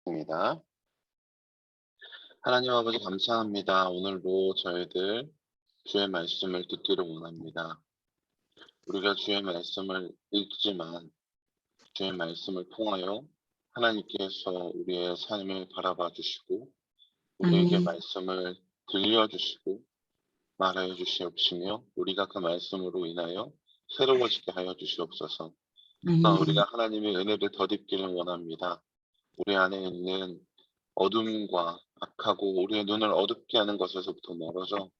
입니다. 하나님 아버지 감사합니다. 오늘도 저희들 주의 말씀을 듣기를 원합니다. 우리가 주의 말씀을 읽지만 주의 말씀을 통하여 하나님께서 우리의 삶을 바라봐 주시고 우리에게 말씀을 들려주시고 말하여 주시옵시며 우리가 그 말씀으로 인하여 새로워지게 하여 주시옵소서. 우리가 하나님의 은혜를 덧입기를 원합니다. 우리 안에 있는 어둠과 악하고 우리의 눈을 어둡게 하는 것에서부터 멀어져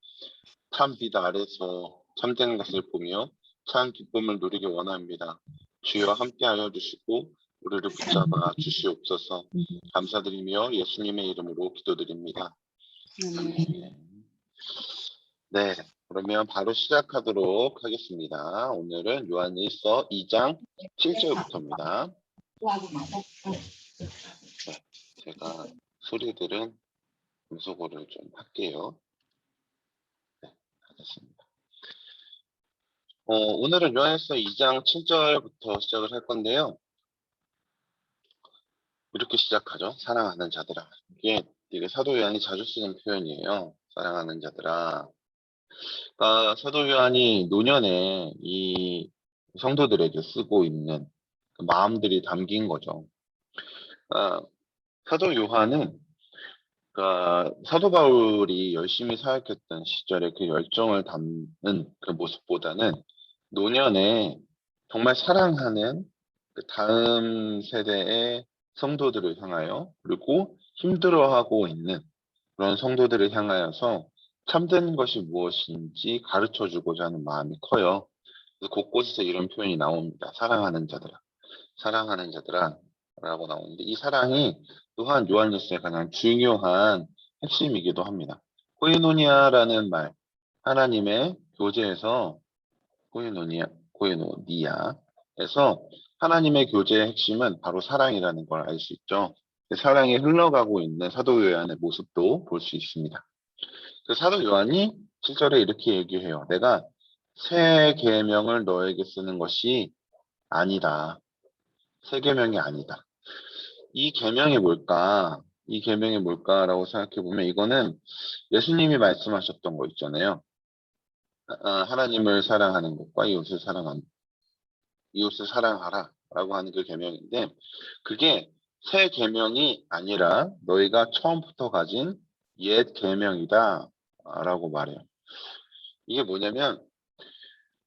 참 빛 아래서 참된 것을 보며 참 기쁨을 누리기 원합니다. 주여 함께하여 주시고 우리를 붙잡아 주시옵소서. 감사드리며 예수님의 이름으로 기도드립니다. 네, 그러면 바로 시작하도록 하겠습니다. 오늘은 요한일서 2장 7절부터입니다. 네, 제가 소리들은 음소거를 좀 할게요. 네, 알겠습니다. 오늘은 요한일서 2장 7절부터 시작을 할 건데요. 이렇게 시작하죠. 사랑하는 자들아. 이게 사도 요한이 자주 쓰는 표현이에요. 사랑하는 자들아. 그러니까 사도 요한이 노년에 이 성도들에게 쓰고 있는 그 마음들이 담긴 거죠. 사도 요한은 사도 바울이 열심히 사역했던 시절에 그 열정을 담는 그 모습보다는 노년에 정말 사랑하는 그 다음 세대의 성도들을 향하여 그리고 힘들어하고 있는 그런 성도들을 향하여서 참된 것이 무엇인지 가르쳐 주고자 하는 마음이 커요. 그래서 곳곳에서 이런 표현이 나옵니다. 사랑하는 자들아, 사랑하는 자들아 라고 나오는데 이 사랑이 또한 요한일서의 가장 중요한 핵심이기도 합니다. 코이노니아라는 말, 하나님의 교제에서 코이노니아에서 하나님의 교제의 핵심은 바로 사랑이라는 걸 알 수 있죠. 사랑이 흘러가고 있는 사도 요한의 모습도 볼 수 있습니다. 그 사도 요한이 7절에 이렇게 얘기해요. 내가 새 계명을 너에게 쓰는 것이 아니다. 새 계명이 아니다. 이 계명이 뭘까? 이 계명이 뭘까라고 생각해 보면 이거는 예수님이 말씀하셨던 거 있잖아요. 하나님을 사랑하는 것과 이웃을 사랑하라라고 하는 그 계명인데 그게 새 계명이 아니라 너희가 처음부터 가진 옛 계명이다라고 말해요. 이게 뭐냐면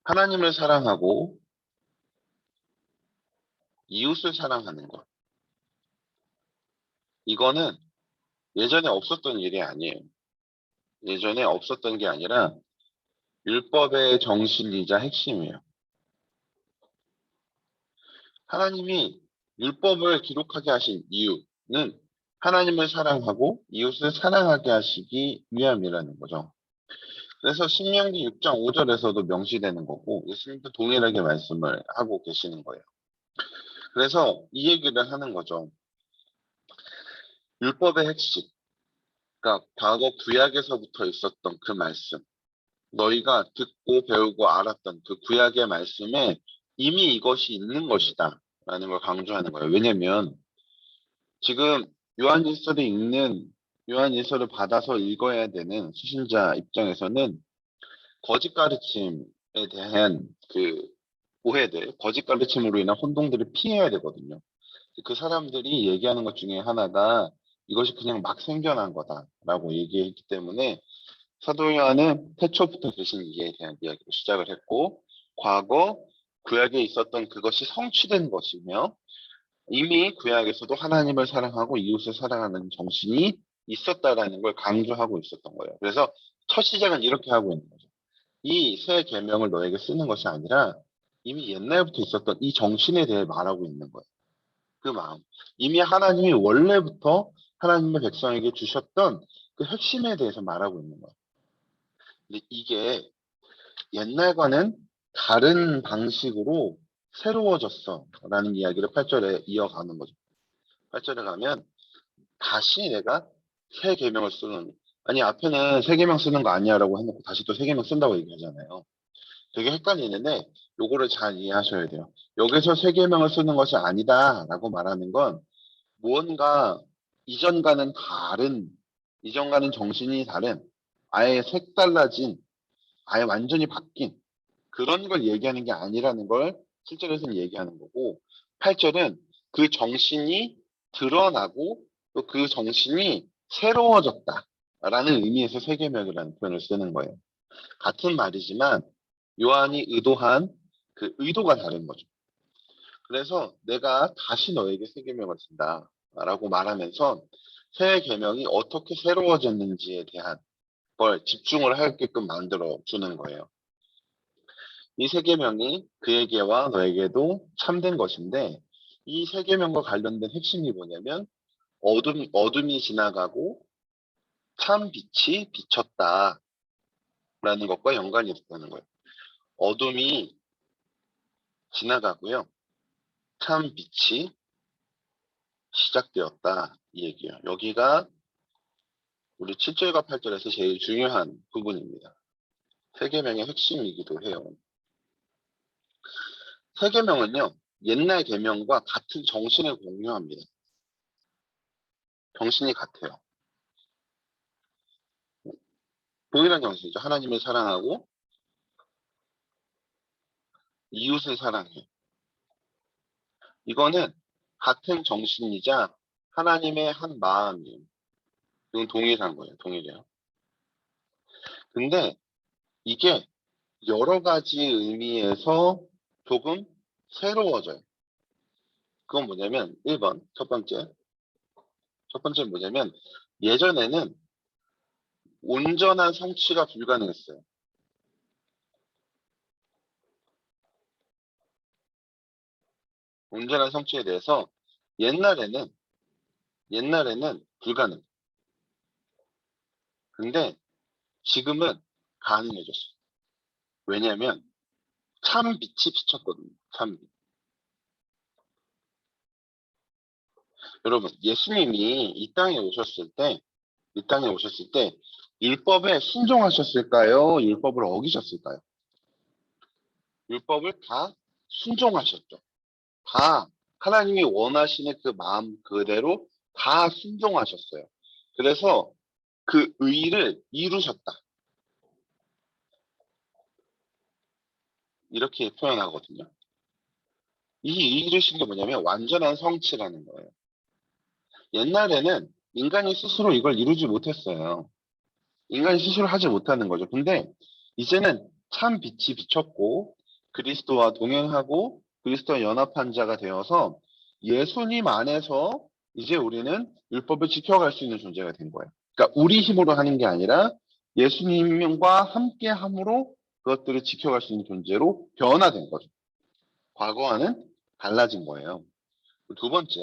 하나님을 사랑하고 이웃을 사랑하는 것. 이거는 예전에 없었던 일이 아니에요. 예전에 없었던 게 아니라 율법의 정신이자 핵심이에요. 하나님이 율법을 기록하게 하신 이유는 하나님을 사랑하고 이웃을 사랑하게 하시기 위함이라는 거죠. 그래서 신명기 6장 5절에서도 명시되는 거고 예수님도 동일하게 말씀을 하고 계시는 거예요. 그래서 이 얘기를 하는 거죠. 율법의 핵심, 그러니까 과거 구약에서부터 있었던 그 말씀, 너희가 듣고 배우고 알았던 그 구약의 말씀에 이미 이것이 있는 것이다 라는 걸 강조하는 거예요. 왜냐면 지금 요한일서를 받아서 읽어야 되는 수신자 입장에서는 거짓 가르침에 대한 그 오해들, 거짓 가르침으로 인한 혼동들을 피해야 되거든요. 그 사람들이 얘기하는 것 중에 하나가 이것이 그냥 막 생겨난 거다라고 얘기했기 때문에 사도 요한은 태초부터 계신 이에 대한 이야기로 시작을 했고 과거 구약에 있었던 그것이 성취된 것이며 이미 구약에서도 하나님을 사랑하고 이웃을 사랑하는 정신이 있었다라는 걸 강조하고 있었던 거예요. 그래서 첫 시작은 이렇게 하고 있는 거죠. 이 새 계명을 너에게 쓰는 것이 아니라 이미 옛날부터 있었던 이 정신에 대해 말하고 있는 거예요. 그 마음. 이미 하나님이 원래부터 하나님의 백성에게 주셨던 그 핵심에 대해서 말하고 있는 거예요. 근데 이게 옛날과는 다른 방식으로 새로워졌어 라는 이야기를 8절에 이어가는 거죠. 8절에 가면 다시 내가 새 계명을 쓰는 아니 앞에는 새 계명 쓰는 거 아니야 라고 해놓고 다시 또 새 계명 쓴다고 얘기하잖아요. 되게 헷갈리는데 요거를 잘 이해하셔야 돼요. 여기서 새 계명을 쓰는 것이 아니다 라고 말하는 건 무언가 이전과는 다른, 이전과는 정신이 다른, 아예 색달라진, 아예 완전히 바뀐 그런 걸 얘기하는 게 아니라는 걸 7절에서는 얘기하는 거고, 8절은 그 정신이 드러나고 또 그 정신이 새로워졌다라는 의미에서 세계명이라는 표현을 쓰는 거예요. 같은 말이지만 요한이 의도한 그 의도가 다른 거죠. 그래서 내가 다시 너에게 새 계명을 준다라고 말하면서 새 계명이 어떻게 새로워졌는지에 대한 걸 집중을 하게끔 만들어 주는 거예요. 이 새 계명이 그에게와 너에게도 참된 것인데, 이 새 계명과 관련된 핵심이 뭐냐면 어둠이 지나가고 참 빛이 비쳤다라는 것과 연관이 있다는 거예요. 어둠이 지나가고요, 참 빛이 시작되었다, 이 얘기예요. 여기가 우리 7절과 8절에서 제일 중요한 부분입니다. 세계명의 핵심이기도 해요. 세계명은요, 옛날 계명과 같은 정신을 공유합니다. 정신이 같아요. 동일한 정신이죠. 하나님을 사랑하고 이웃을 사랑해. 이거는 같은 정신이자 하나님의 한 마음이에요. 이건 동일한 거예요. 동일해요. 근데 이게 여러 가지 의미에서 조금 새로워져요. 그건 뭐냐면 1번 첫 번째 뭐냐면 예전에는 온전한 성취가 불가능했어요. 온전한 성취에 대해서 옛날에는 불가능. 근데 지금은 가능해졌어요. 왜냐하면 참 빛이 비쳤거든요. 참 빛. 여러분, 예수님이 이 땅에 오셨을 때 율법에 순종하셨을까요? 율법을 어기셨을까요? 율법을 다 순종하셨죠. 다 하나님이 원하시는 그 마음 그대로 다 순종하셨어요. 그래서 그 의를 이루셨다. 이렇게 표현하거든요. 이 이루신 게 뭐냐면 완전한 성취라는 거예요. 옛날에는 인간이 스스로 이걸 이루지 못했어요. 인간이 스스로 하지 못하는 거죠. 근데 이제는 참 빛이 비쳤고 그리스도와 동행하고 그리스도와 연합한 자가 되어서 예수님 안에서 이제 우리는 율법을 지켜갈 수 있는 존재가 된 거예요. 그러니까 우리 힘으로 하는 게 아니라 예수님과 함께 함으로 그것들을 지켜갈 수 있는 존재로 변화된 거죠. 과거와는 달라진 거예요. 두 번째,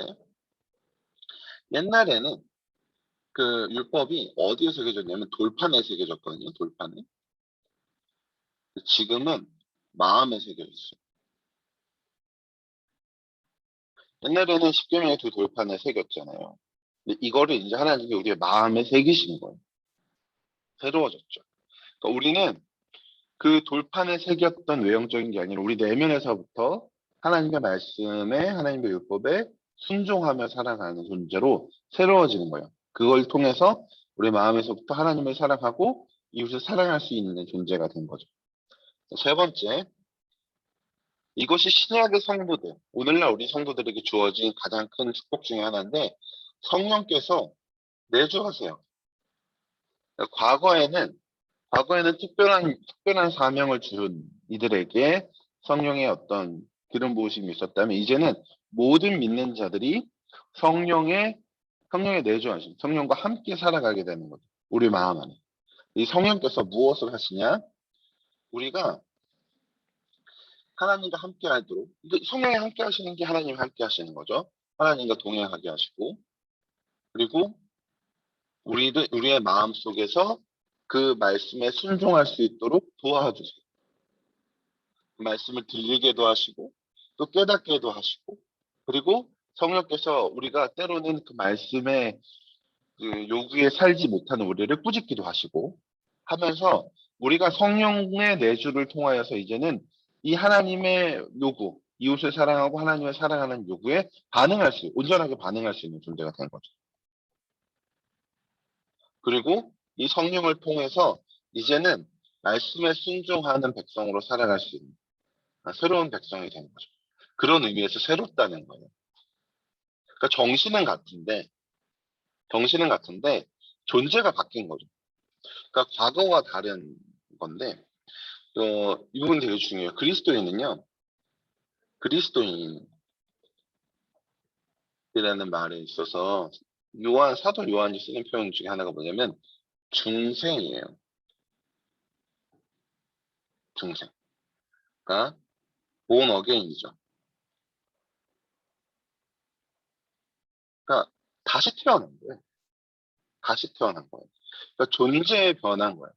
옛날에는 그 율법이 어디에 새겨졌냐면 돌판에 새겨졌거든요. 돌판에. 지금은 마음에 새겨 있어요. 옛날에는 십계명의 두 돌판에 새겼잖아요. 근데 이거를 이제 하나님이 우리의 마음에 새기신 거예요. 새로워졌죠. 그러니까 우리는 그 돌판에 새겼던 외형적인 게 아니라 우리 내면에서부터 하나님의 말씀에 하나님의 율법에 순종하며 살아가는 존재로 새로워지는 거예요. 그걸 통해서 우리 마음에서부터 하나님을 사랑하고 이웃을 사랑할 수 있는 존재가 된 거죠. 세 번째, 이것이 신약의 성도들, 오늘날 우리 성도들에게 주어진 가장 큰 축복 중에 하나인데 성령께서 내주하세요. 과거에는 특별한 사명을 준 이들에게 성령의 어떤 기름 부으심이 있었다면 이제는 모든 믿는 자들이 성령의 내주하심, 성령과 함께 살아가게 되는 거죠. 우리 마음 안에. 이 성령께서 무엇을 하시냐? 우리가 하나님과 함께 하도록, 성령이 함께 하시는 게 하나님 함께 하시는 거죠. 하나님과 동행하게 하시고, 그리고 우리의 마음 속에서 그 말씀에 순종할 수 있도록 도와주세요. 그 말씀을 들리게도 하시고, 또 깨닫게도 하시고, 그리고 성령께서 우리가 때로는 그 말씀의 그 요구에 살지 못하는 우리를 꾸짖기도 하시고 하면서 우리가 성령의 내주를 통하여서 이제는 이 하나님의 요구, 이웃을 사랑하고 하나님을 사랑하는 요구에 온전하게 반응할 수 있는 존재가 된 거죠. 그리고 이 성령을 통해서 이제는 말씀에 순종하는 백성으로 살아갈 수 있는 새로운 백성이 되는 거죠. 그런 의미에서 새롭다는 거예요. 그러니까 정신은 같은데 존재가 바뀐 거죠. 그러니까 과거와 다른 건데 이 부분 되게 중요해요. 그리스도인이라는 말에 있어서 사도 요한이 쓰는 표현 중에 하나가 뭐냐면 중생이에요. 중생. 그러니까 born again이죠. 그러니까 다시 태어난 거예요. 다시 태어난 거예요. 그러니까 존재에 변한 거예요.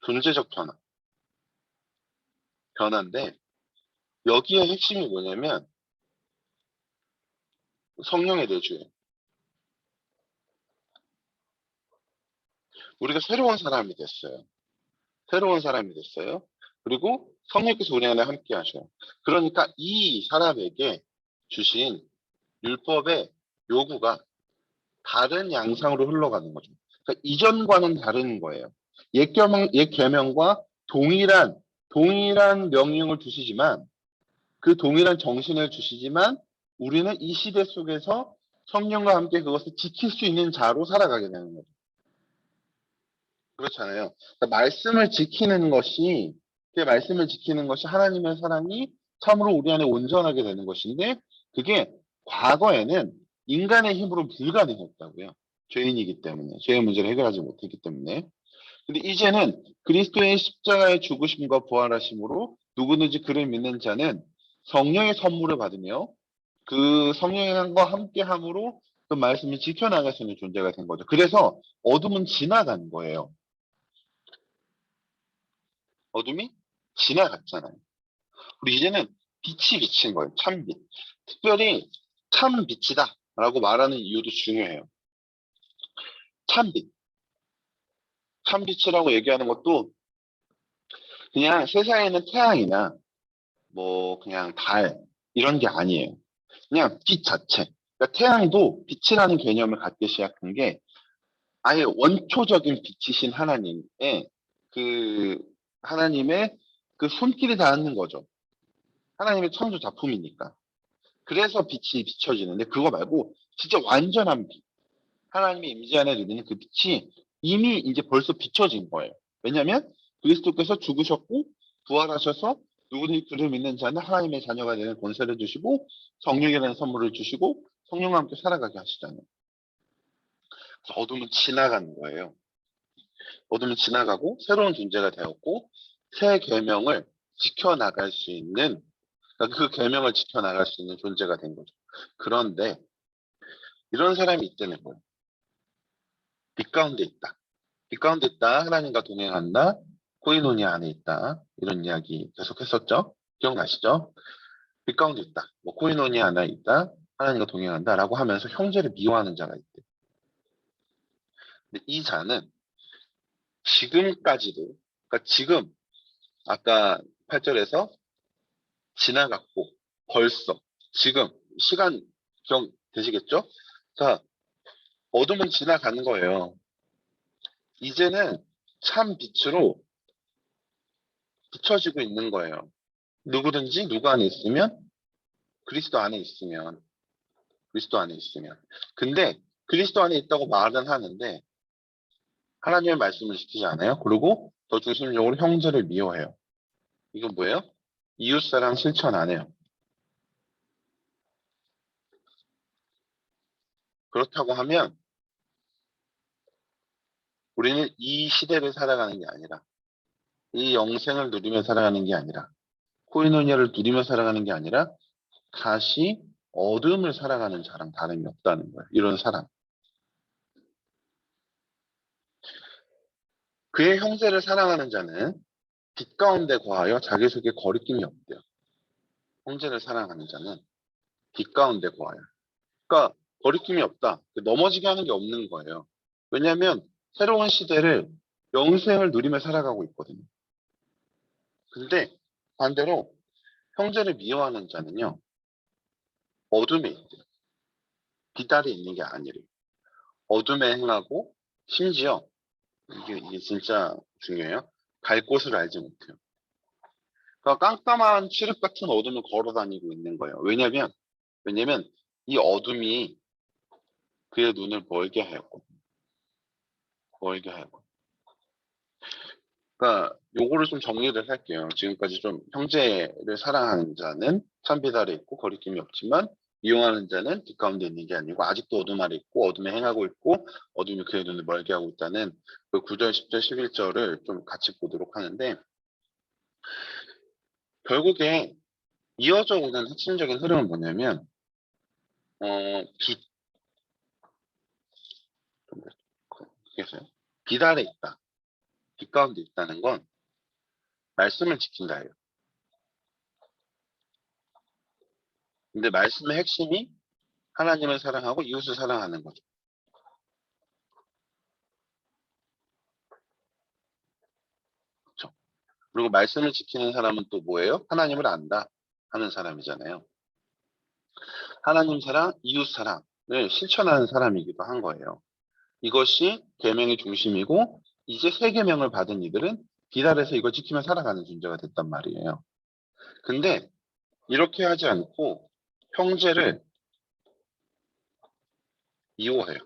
존재적 변화인데 여기에 핵심이 뭐냐면 성령의 내주예요. 우리가 새로운 사람이 됐어요. 새로운 사람이 됐어요. 그리고 성령께서 우리 안에 함께 하셔요. 그러니까 이 사람에게 주신 율법의 요구가 다른 양상으로 흘러가는 거죠. 그러니까 이전과는 다른 거예요. 옛 계명과 동일한 명령을 주시지만 그 동일한 정신을 주시지만 우리는 이 시대 속에서 성령과 함께 그것을 지킬 수 있는 자로 살아가게 되는 거죠. 그렇잖아요. 그러니까 말씀을 지키는 것이 하나님의 사랑이 참으로 우리 안에 온전하게 되는 것인데 그게 과거에는 인간의 힘으로 불가능했다고요. 죄인이기 때문에, 죄의 문제를 해결하지 못했기 때문에. 근데 이제는 그리스도의 십자가의 죽으심과 부활하심으로 누구든지 그를 믿는 자는 성령의 선물을 받으며 그 성령과 함께 함으로 그 말씀을 지켜나갈 수 있는 존재가 된 거죠. 그래서 어둠은 지나간 거예요. 어둠이 지나갔잖아요. 우리 이제는 빛이 비친 거예요. 참빛. 특별히 참빛이다 라고 말하는 이유도 중요해요. 참빛. 참빛이라고 얘기하는 것도 그냥 세상에 있는 태양이나 뭐 그냥 달 이런 게 아니에요. 그냥 빛 자체. 그러니까 태양도 빛이라는 개념을 갖기 시작한 게 아예 원초적인 빛이신 그 하나님의 그 손길이 닿는 거죠. 하나님의 창조 작품이니까. 그래서 빛이 비춰지는데 그거 말고 진짜 완전한 빛. 하나님의 임재 안에 누리는 그 빛이 이미 이제 벌써 비춰진 거예요. 왜냐하면 그리스도께서 죽으셨고 부활하셔서 누구든지 그를 믿는 자는 하나님의 자녀가 되는 권세를 주시고 성령이라는 선물을 주시고 성령과 함께 살아가게 하시잖아요. 그래서 어둠은 지나가는 거예요. 어둠은 지나가고 새로운 존재가 되었고 새 계명을 지켜나갈 수 있는 그러니까 그 계명을 지켜나갈 수 있는 존재가 된 거죠. 그런데 이런 사람이 있다는 거예요. 빛 가운데 있다. 빛 가운데 있다. 하나님과 동행한다. 코이노니 안에 있다. 이런 이야기 계속 했었죠. 기억나시죠? 빛 가운데 있다. 뭐 코이노니 안에 있다. 하나님과 동행한다. 라고 하면서 형제를 미워하는 자가 있대. 근데 이 자는 지금까지도 그러니까 지금 아까 8절에서 지나갔고 벌써 지금 시간 기억 되시겠죠? 자, 어둠은 지나가는 거예요. 이제는 참 빛으로 비춰지고 있는 거예요. 누구든지 누구 안에 있으면 그리스도 안에 있으면 그리스도 안에 있으면 근데 그리스도 안에 있다고 말은 하는데 하나님의 말씀을 지키지 않아요. 그리고 더 중심적으로 형제를 미워해요. 이건 뭐예요? 이웃사랑 실천 안 해요. 그렇다고 하면 우리는 이 시대를 살아가는 게 아니라 이 영생을 누리며 살아가는 게 아니라 코이노니아를 누리며 살아가는 게 아니라 다시 어둠을 살아가는 자랑 다름이 없다는 거예요. 이런 사람. 그의 형제를 사랑하는 자는 빛 가운데 거하여 자기 속에 거리낌이 없대요. 형제를 사랑하는 자는 빛 가운데 거하여. 그러니까 거리낌이 없다. 넘어지게 하는 게 없는 거예요. 왜냐하면 새로운 시대를 영생을 누리며 살아가고 있거든요. 근데 반대로 형제를 미워하는 자는요. 어둠에 있대요. 빛 아래 있는 게 아니래요. 어둠에 행하고 심지어 이게 진짜 중요해요. 갈 곳을 알지 못해요. 그러니까 깜깜한 칠흑 같은 어둠을 걸어 다니고 있는 거예요. 왜냐면 이 어둠이 그의 눈을 멀게 하였거든요. 멀게 하였거든요. 그러니까 요거를 좀 정리를 할게요. 지금까지 좀 형제를 사랑하는 자는 산빛 아래 있고 거리낌이 없지만 이용하는 자는 빛 가운데 있는 게 아니고 아직도 어둠 아래 있고 어둠에 행하고 있고 어둠이 그의 눈을 멀게 하고 있다는 그 9절, 10절, 11절을 좀 같이 보도록 하는데 결국에 이어져 오는 핵심적인 흐름은 뭐냐면 빛, 그래서요. 빛 아래 있다. 빛 가운데 있다는 건 말씀을 지킨다예요. 근데 말씀의 핵심이 하나님을 사랑하고 이웃을 사랑하는 거죠. 그렇죠? 그리고 말씀을 지키는 사람은 또 뭐예요? 하나님을 안다 하는 사람이잖아요. 하나님 사랑, 이웃 사랑을 실천하는 사람이기도 한 거예요. 이것이 계명의 중심이고 이제 새 계명을 받은 이들은 빛 아래서 이걸 지키며 살아가는 존재가 됐단 말이에요. 근데 이렇게 하지 않고 형제를 미워해요.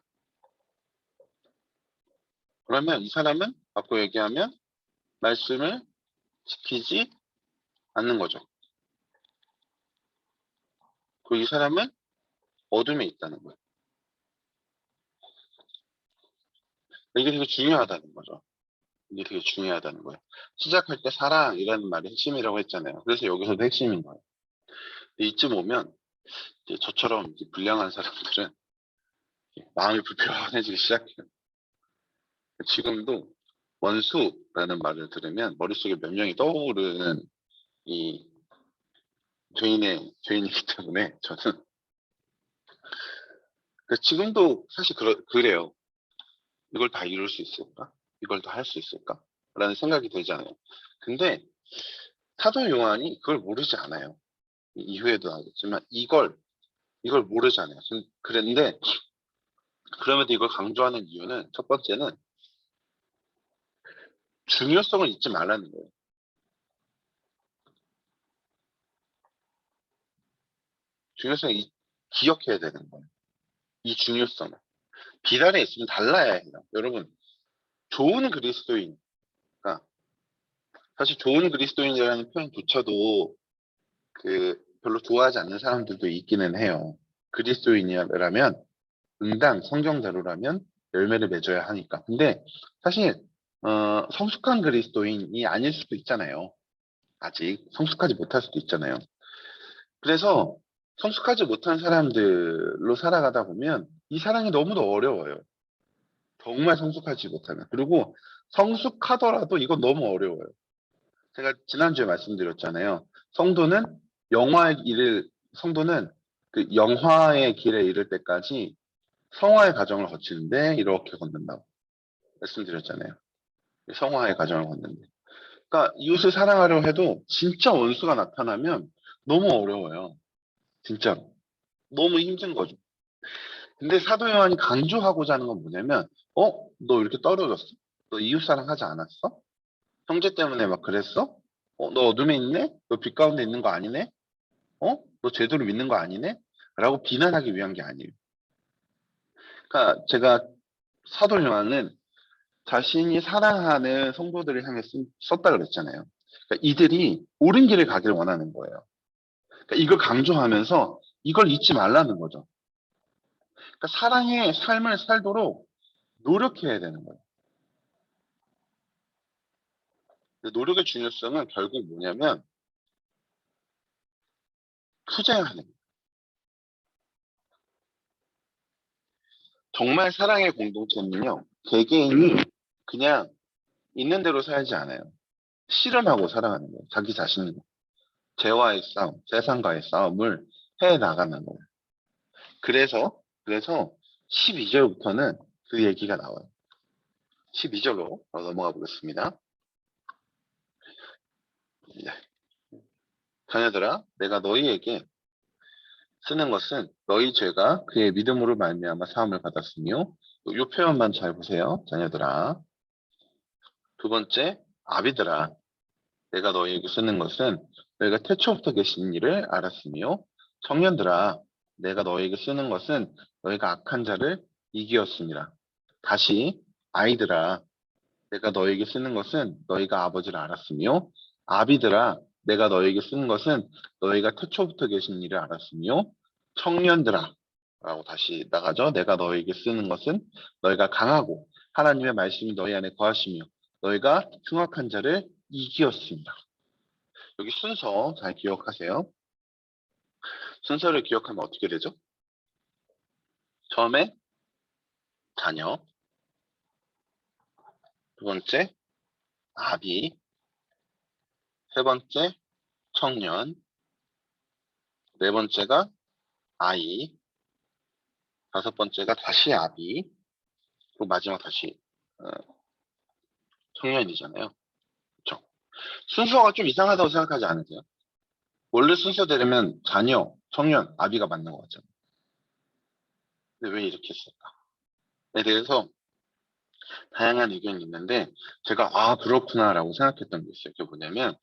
그러면 이 사람은 바꿔 얘기하면 말씀을 지키지 않는 거죠. 그리고 이 사람은 어둠에 있다는 거예요. 이게 되게 중요하다는 거죠. 이게 되게 중요하다는 거예요. 시작할 때 사랑이라는 말이 핵심이라고 했잖아요. 그래서 여기서도 핵심인 거예요. 이쯤 오면 이제 저처럼 이제 불량한 사람들은 마음이 불편해지기 시작해요. 지금도 원수라는 말을 들으면 머릿속에 몇 명이 떠오르는 이 죄인이기 때문에 저는 지금도 사실 그래요. 이걸 다 이룰 수 있을까? 이걸 다 할 수 있을까? 라는 생각이 들잖아요. 근데 사도 요한이 그걸 모르지 않아요. 이후에도 나오겠지만 이걸 모르잖아요. 그런데 그럼에도 이걸 강조하는 이유는 첫 번째는 중요성을 잊지 말라는 거예요. 중요성을 기억해야 되는 거예요. 이 중요성을. 비단에 있으면 달라야 해요. 여러분, 좋은 그리스도인, 그러니까 사실 좋은 그리스도인이라는 표현조차도 별로 좋아하지 않는 사람들도 있기는 해요. 그리스도인이라면 응당 성경대로라면 열매를 맺어야 하니까. 근데 사실 성숙한 그리스도인이 아닐 수도 있잖아요. 아직 성숙하지 못할 수도 있잖아요. 그래서 성숙하지 못한 사람들로 살아가다 보면 이 사랑이 너무도 어려워요. 정말 성숙하지 못하면. 그리고 성숙하더라도 이건 너무 어려워요. 제가 지난주에 말씀드렸잖아요. 성도는 성도는 그 영화의 길에 이를 때까지 성화의 과정을 거치는데 이렇게 걷는다고 말씀드렸잖아요. 성화의 과정을 걷는데. 그러니까 이웃을 사랑하려 해도 진짜 원수가 나타나면 너무 어려워요. 진짜로. 너무 힘든 거죠. 근데 사도 요한이 강조하고자 하는 건 뭐냐면, 너 이렇게 떨어졌어? 너 이웃 사랑하지 않았어? 형제 때문에 막 그랬어? 너 어둠에 있네? 너 빛 가운데 있는 거 아니네? 너 제대로 믿는 거 아니네? 라고 비난하기 위한 게 아니에요. 그러니까 제가 사도 요한은 자신이 사랑하는 성도들을 향해 썼다 그랬잖아요. 그러니까 이들이 옳은 길을 가길 원하는 거예요. 그러니까 이걸 강조하면서 이걸 잊지 말라는 거죠. 그러니까 사랑의 삶을 살도록 노력해야 되는 거예요. 노력의 중요성은 결국 뭐냐면 투쟁하는 거예요. 정말 사랑의 공동체는요. 개개인이 그냥 있는 대로 살지 않아요. 실현하고 살아가는 거예요. 자기 자신을. 죄와의 싸움, 세상과의 싸움을 해 나가는 거예요. 그래서 12절부터는 그 얘기가 나와요. 12절로 넘어가 보겠습니다. 네. 자녀들아, 내가 너희에게 쓰는 것은 너희 죄가 그의 믿음으로 말미암아 사함을 받았으며 요 표현만 잘 보세요. 자녀들아. 두 번째, 아비들아. 내가 너희에게 쓰는 것은 너희가 태초부터 계신 일을 알았으며, 청년들아, 내가 너희에게 쓰는 것은 너희가 악한 자를 이기었습니다. 다시, 아이들아, 내가 너희에게 쓰는 것은 너희가 아버지를 알았으며, 아비들아, 내가 너희에게 쓰는 것은 너희가 태초부터 계신 일을 알았으며, 청년들아, 라고 다시 나가죠. 내가 너희에게 쓰는 것은 너희가 강하고 하나님의 말씀이 너희 안에 거하시며 너희가 흉악한 자를 이기었습니다. 여기 순서 잘 기억하세요. 순서를 기억하면 어떻게 되죠? 처음에 자녀, 두 번째 아비, 세 번째 청년, 네 번째가 아이, 다섯 번째가 다시 아비, 그리고 마지막 다시 어, 청년이잖아요. 그렇죠? 순서가 좀 이상하다고 생각하지 않으세요? 원래 순서대로면 자녀, 청년, 아비가 맞는 것 같잖아요. 근데 왜 이렇게 했을까에 대해서 다양한 의견이 있는데 제가 그렇구나라고 생각했던 게 있어요. 그게 뭐냐면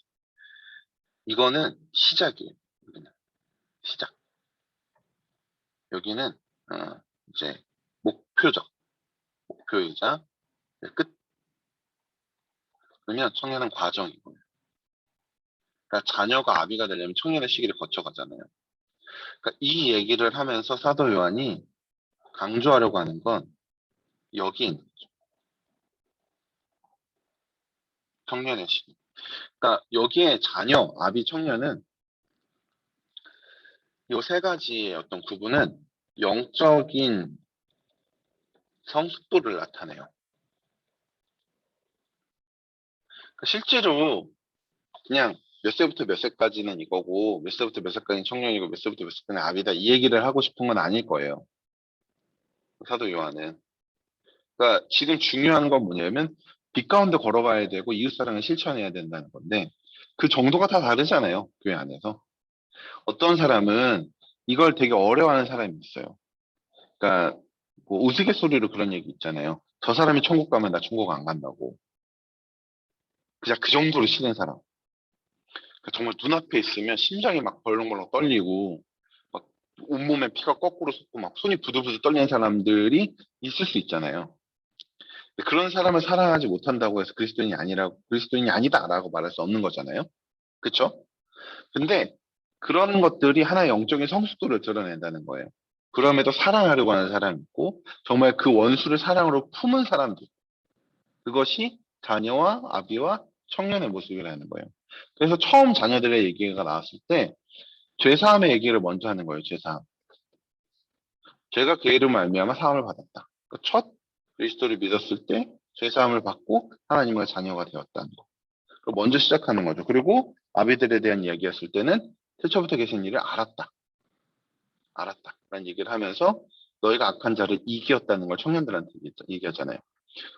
이거는 시작이에요. 여기는 시작. 여기는 이제 목표적 목표이자 끝. 그러면 청년은 과정이고요. 그러니까 자녀가 아비가 되려면 청년의 시기를 거쳐가잖아요. 그러니까 이 얘기를 하면서 사도 요한이 강조하려고 하는 건 여기 있는 거죠. 청년의 시기. 그러니까 여기에 자녀, 아비, 청년은 이 세 가지의 어떤 구분은 영적인 성숙도를 나타내요. 그러니까 실제로 그냥 몇 세부터 몇 세까지는 이거고 몇 세부터 몇 세까지는 청년이고 몇 세부터 몇 세까지는 아비다 이 얘기를 하고 싶은 건 아닐 거예요. 사도 요한은. 그러니까 지금 중요한 건 뭐냐면 빛 가운데 걸어가야 되고 이웃사랑을 실천해야 된다는 건데 그 정도가 다 다르잖아요. 교회 안에서. 어떤 사람은 이걸 되게 어려워하는 사람이 있어요. 그러니까 뭐 우스갯소리로 그런 얘기 있잖아요. 저 사람이 천국 가면 나 천국 안 간다고. 그냥 그 정도로 싫은 사람. 그러니까 정말 눈앞에 있으면 심장이 막 벌렁벌렁 떨리고 막 온몸에 피가 거꾸로 솟고 막 손이 부들부들 떨리는 사람들이 있을 수 있잖아요. 그런 사람을 사랑하지 못한다고 해서 그리스도인이 아니다라고 말할 수 없는 거잖아요. 그렇죠? 근데 그런 것들이 하나의 영적인 성숙도를 드러낸다는 거예요. 그럼에도 사랑하려고 하는 사람이 있고 정말 그 원수를 사랑으로 품은 사람들. 그것이 자녀와 아비와 청년의 모습이라는 거예요. 그래서 처음 자녀들의 얘기가 나왔을 때 죄사함의 얘기를 먼저 하는 거예요. 죄사함. 죄가 그 이름을 알미암아 사함을 받았다. 그러니까 첫 그리스도를 믿었을 때 죄사함을 받고 하나님의 자녀가 되었다는 거. 먼저 시작하는 거죠. 그리고 아비들에 대한 이야기였을 때는 태초부터 계신 일을 알았다. 알았다. 라는 얘기를 하면서 너희가 악한 자를 이기었다는 걸 청년들한테 얘기하잖아요.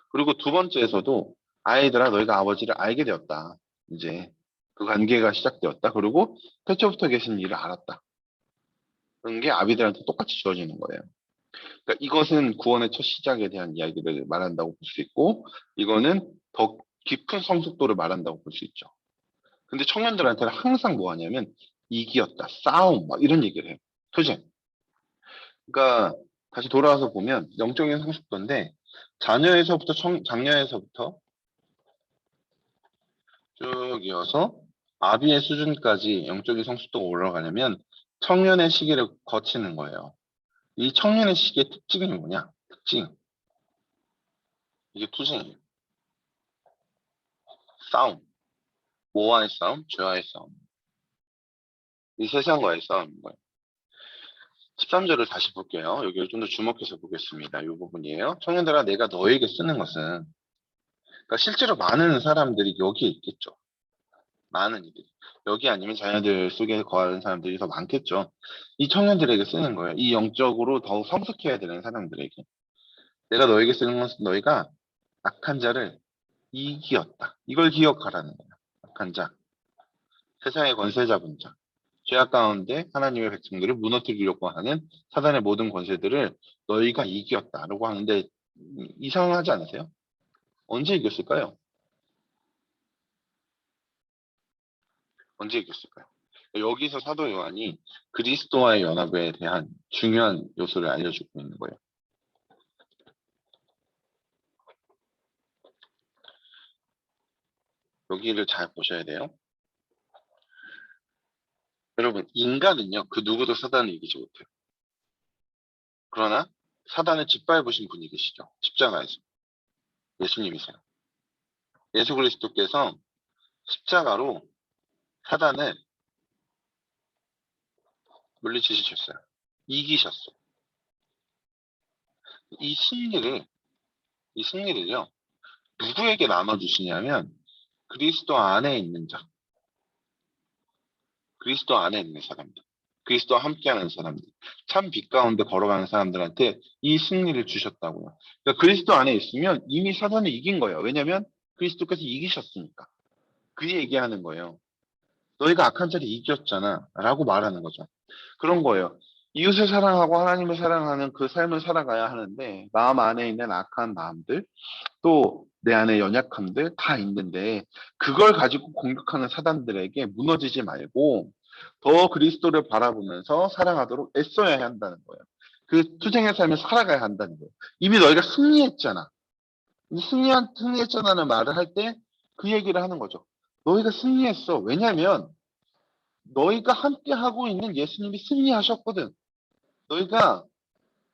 그리고 두 번째에서도 아이들아 너희가 아버지를 알게 되었다. 이제 그 관계가 시작되었다. 그리고 태초부터 계신 일을 알았다. 그런 게 아비들한테 똑같이 주어지는 거예요. 그러니까 이것은 구원의 첫 시작에 대한 이야기를 말한다고 볼 수 있고 이거는 더 깊은 성숙도를 말한다고 볼 수 있죠. 근데 청년들한테는 항상 뭐 하냐면 이기였다, 싸움 막 이런 얘기를 해요. 투쟁. 그러니까 다시 돌아와서 보면 영적인 성숙도인데 장녀에서부터 쭉 이어서 아비의 수준까지 영적인 성숙도가 올라가려면 청년의 시기를 거치는 거예요. 이 청년의 시기의 특징이 뭐냐? 특징. 이게 투쟁이에요. 싸움. 뭐와의 싸움? 죄와의 싸움. 이 세상과의 싸움인 거예요. 13절을 다시 볼게요. 여기를 좀 더 주목해서 보겠습니다. 이 부분이에요. 청년들아 내가 너에게 쓰는 것은 그러니까 실제로 많은 사람들이 여기에 있겠죠. 많은 이들이. 여기 아니면 자녀들 속에 거하는 사람들이 더 많겠죠. 이 청년들에게 쓰는 거예요. 이 영적으로 더욱 성숙해야 되는 사람들에게. 내가 너에게 쓰는 것은 너희가 악한 자를 이기었다. 이걸 기억하라는 거예요. 악한 자. 세상의 권세 잡은 자. 죄악 가운데 하나님의 백성들을 무너뜨리려고 하는 사단의 모든 권세들을 너희가 이기었다라고 하는데 이상하지 않으세요? 언제 이겼을까요? 언제 이겼을까요? 여기서 사도 요한이 그리스도와의 연합에 대한 중요한 요소를 알려주고 있는 거예요. 여기를 잘 보셔야 돼요. 여러분, 인간은요, 그 누구도 사단을 이기지 못해요. 그러나 사단을 짓밟으신 분이 계시죠. 십자가에서. 예수님이세요. 예수 그리스도께서 십자가로 사단을 물리치셨어요. 이기셨어요. 이 승리를, 이 승리를요, 누구에게 나눠주시냐면, 그리스도 안에 있는 자, 그리스도 안에 있는 사람들, 그리스도와 함께하는 사람들, 참 빛 가운데 걸어가는 사람들한테 이 승리를 주셨다고요. 그러니까 그리스도 안에 있으면 이미 사단을 이긴 거예요. 왜냐하면 그리스도께서 이기셨으니까. 그 얘기하는 거예요. 너희가 악한 자를 이겼잖아. 라고 말하는 거죠. 그런 거예요. 이웃을 사랑하고 하나님을 사랑하는 그 삶을 살아가야 하는데, 마음 안에 있는 악한 마음들, 또 내 안에 연약함들 다 있는데, 그걸 가지고 공격하는 사단들에게 무너지지 말고, 더 그리스도를 바라보면서 사랑하도록 애써야 한다는 거예요. 그 투쟁의 삶을 살아가야 한다는 거예요. 이미 너희가 승리했잖아. 승리했잖아는 말을 할 때 그 얘기를 하는 거죠. 너희가 승리했어. 왜냐면, 너희가 함께 하고 있는 예수님이 승리하셨거든. 너희가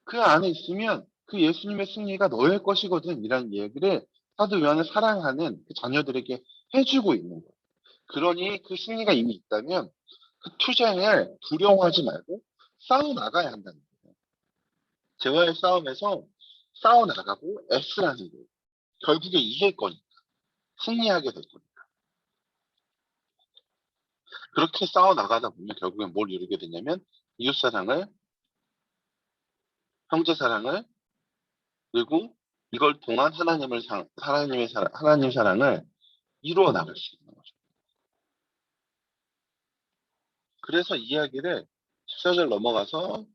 그 안에 있으면 그 예수님의 승리가 너의 것이거든. 이라는 얘기를 사도 요한을 사랑하는 그 자녀들에게 해주고 있는 거예요. 그러니 그 승리가 이미 있다면 그 투쟁을 두려워하지 말고 싸워 나가야 한다는 거예요. 죄와의 싸움에서 싸워 나가고 애쓰라는 거예요. 결국에 이길 거니까. 승리하게 될 거니까. 그렇게 싸워 나가다 보면 결국엔 뭘 이루게 되냐면 이웃 사랑을, 형제 사랑을, 그리고 이걸 통한 하나님 사랑을 이루어 나갈 수 있는 거죠. 그래서 이야기를 14절 넘어가서,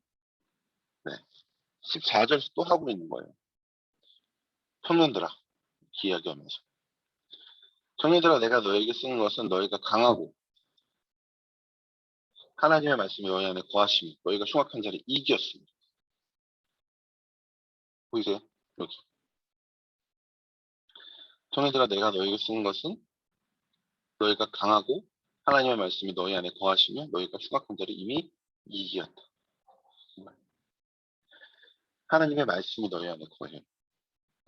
네, 14절에서 또 하고 있는 거예요. 청년들아, 이야기하면서. 청년들아, 내가 너에게 쓰는 것은 너희가 강하고 하나님의 말씀이 너희 안에 거하시니 너희가 흉악한 자를 이겼으니. 보이세요? 여기. 청년들아, 내가 너에게 쓰는 것은 너희가 강하고 하나님의 말씀이 너희 안에 거하시며 너희가 흉악한 자를 이미 이기었다. 하나님의 말씀이 너희 안에 거해요.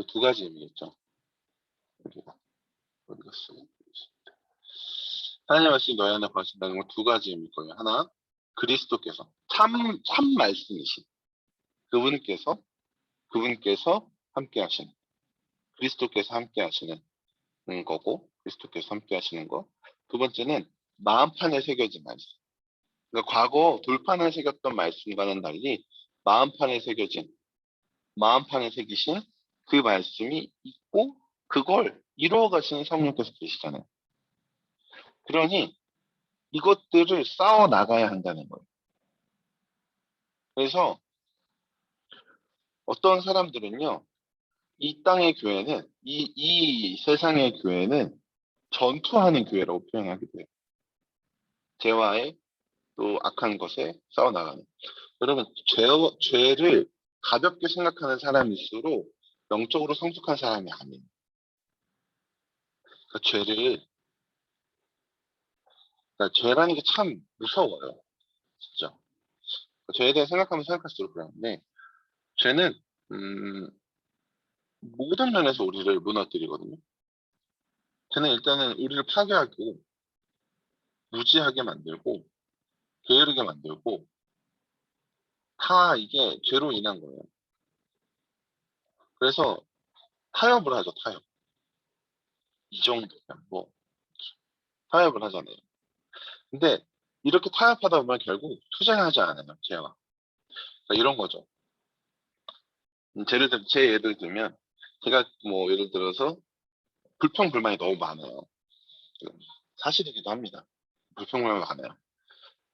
두 가지 의미겠죠. 여기가 어디가 쓰고 있습니다. 하나님의 말씀이 너희 안에 거하신다는 건 두 가지 의미일 거예요. 하나, 그리스도께서 참 말씀이신 그분께서 함께 하시는, 그리스도께서 함께 하시는 거고, 그리스도께서 함께 하시는 거. 두 번째는 마음판에 새겨진 말씀. 그러니까 과거 돌판에 새겼던 말씀과는 달리 마음판에 새겨진, 마음판에 새기신 그 말씀이 있고 그걸 이루어 가시는 성령께서 계시잖아요. 그러니 이것들을 싸워 나가야 한다는 거예요. 그래서 어떤 사람들은요, 이 땅의 교회는, 이 세상의 교회는 전투하는 교회라고 표현하기도 해요. 죄와의 또 악한 것에 싸워 나가는. 여러분, 죄를 가볍게 생각하는 사람일수록 영적으로 성숙한 사람이 아니에요. 그러니까 그러니까 죄라는 게 참 무서워요. 진짜. 죄에 대해 생각하면 생각할수록 그러는데, 죄는, 음, 모든 면에서 우리를 무너뜨리거든요. 죄는 일단은 우리를 파괴하고, 무지하게 만들고, 게으르게 만들고, 다 이게 죄로 인한 거예요. 그래서 타협을 하죠, 타협. 이 정도면 뭐, 타협을 하잖아요. 근데 이렇게 타협하다 보면 결국 투쟁하지 않아요, 죄와. 그러니까 이런 거죠. 제 예를 들면, 제가 뭐 예를 들어서 불평불만이 너무 많아요. 사실이기도 합니다. 불평불만이 많아요.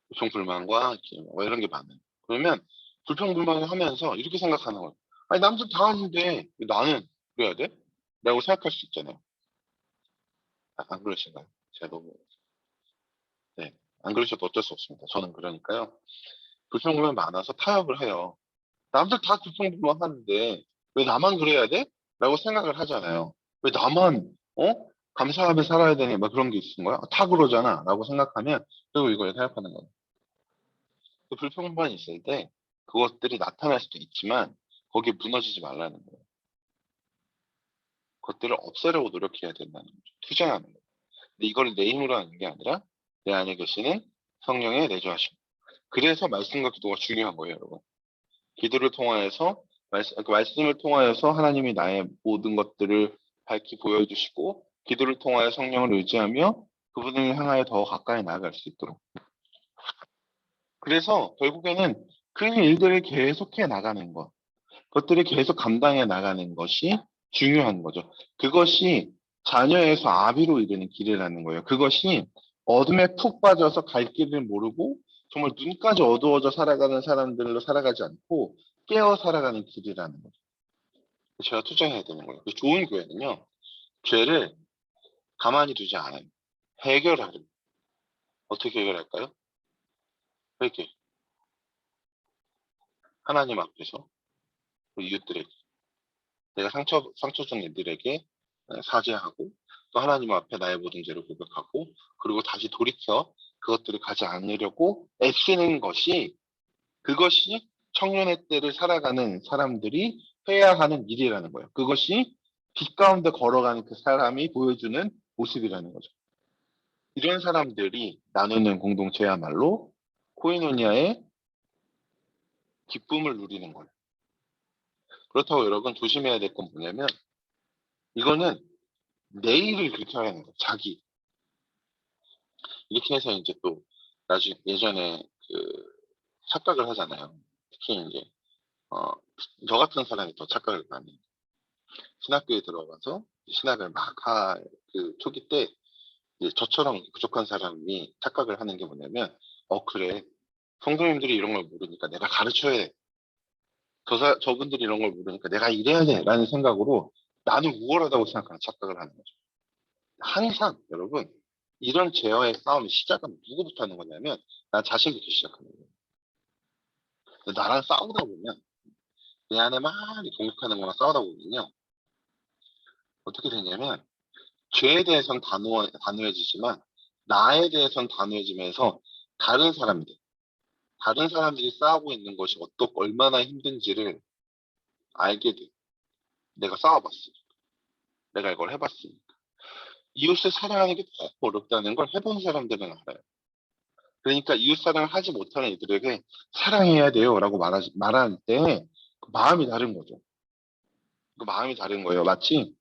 불평불만과 이렇게 뭐 이런 게 많아요. 그러면 불평불만을 하면서 이렇게 생각하는 거예요. 아니, 남들 다 하는데 왜 나는 그래야 돼? 라고 생각할 수 있잖아요. 안 그러신가요? 제가 너무, 네. 안 그러셔도 어쩔 수 없습니다. 저는 그러니까요. 불평불만이 많아서 타협을 해요. 남들 다 불평불만 하는데 왜 나만 그래야 돼? 라고 생각을 하잖아요. 왜 나만 감사하며 살아야 되니? 막 그런 게 있는 거야? 다 그러잖아. 라고 생각하면 결국 이걸 타협하는 거예요. 그 불평불만이 있을 때 그것들이 나타날 수도 있지만 거기에 무너지지 말라는 거예요. 그것들을 없애려고 노력해야 된다는 거죠. 투쟁하는 거예요. 근데 이걸 내 힘으로 하는 게 아니라 내 안에 계시는 성령의 내주하심. 그래서 말씀과 기도가 중요한 거예요, 여러분. 기도를 통하여서 그 말씀을 통하여서 하나님이 나의 모든 것들을 밝히 보여주시고 기도를 통하여 성령을 의지하며 그분을 향하여 더 가까이 나아갈 수 있도록. 그래서 결국에는 그 일들을 계속해 나가는 것, 그것들을 계속 감당해 나가는 것이 중요한 거죠. 그것이 자녀에서 아비로 이르는 길이라는 거예요. 그것이 어둠에 푹 빠져서 갈 길을 모르고 정말 눈까지 어두워져 살아가는 사람들로 살아가지 않고 깨어 살아가는 길이라는 거죠. 제가 투쟁해야 되는 거예요. 좋은 교회는요, 죄를 가만히 두지 않아요. 해결하려. 어떻게 해결할까요? 회개. 하나님 앞에서 우리 이웃들에게 내가 상처 준 애들에게 사죄하고 또 하나님 앞에 나의 모든 죄를 고백하고 그리고 다시 돌이켜 그것들을 가지 않으려고 애쓰는 것이 그것이 청년의 때를 살아가는 사람들이 해야 하는 일이라는 거예요. 그것이 빛 가운데 걸어가는 그 사람이 보여주는 모습이라는 거죠. 이런 사람들이 나누는 공동체야말로 코이노니아의 기쁨을 누리는 거예요. 그렇다고 여러분 조심해야 될 건 뭐냐면 이거는 내일을 그렇게 하는 거예요. 자기. 이렇게 해서 이제 또 나중에 예전에 그 착각을 하잖아요. 특히 이제 어, 저 같은 사람이 더 착각을 많이 해요. 신학교에 들어가서 신학을 막 그 초기 때 이제 저처럼 부족한 사람이 착각을 하는 게 뭐냐면 그래 성도님들이 이런 걸 모르니까 내가 가르쳐야 돼. 저분들이 이런 걸 모르니까 내가 이래야 돼 라는 생각으로 나는 우월하다고 생각하는 착각을 하는 거죠. 항상 여러분 이런 제어의 싸움의 시작은 누구부터 하는 거냐면 나 자신부터 시작하는 거예요. 나랑 싸우다 보면 내 안에 많이 공격하는 거랑 싸우다 보면요 어떻게 되냐면 죄에 대해서는 단호해지지만 나에 대해서는 단호해지면서 다른 사람들 다른 사람들이 싸우고 있는 것이 얼마나 힘든지를 알게 돼. 내가 싸워봤으니까 내가 이걸 해봤으니까 이웃을 사랑하는 게 더 어렵다는 걸 해본 사람들은 알아요. 그러니까 이웃 사랑을 하지 못하는 이들에게 사랑해야 돼요라고 말할 때 그 마음이 다른 거죠. 그 마음이 다른 거예요. 마치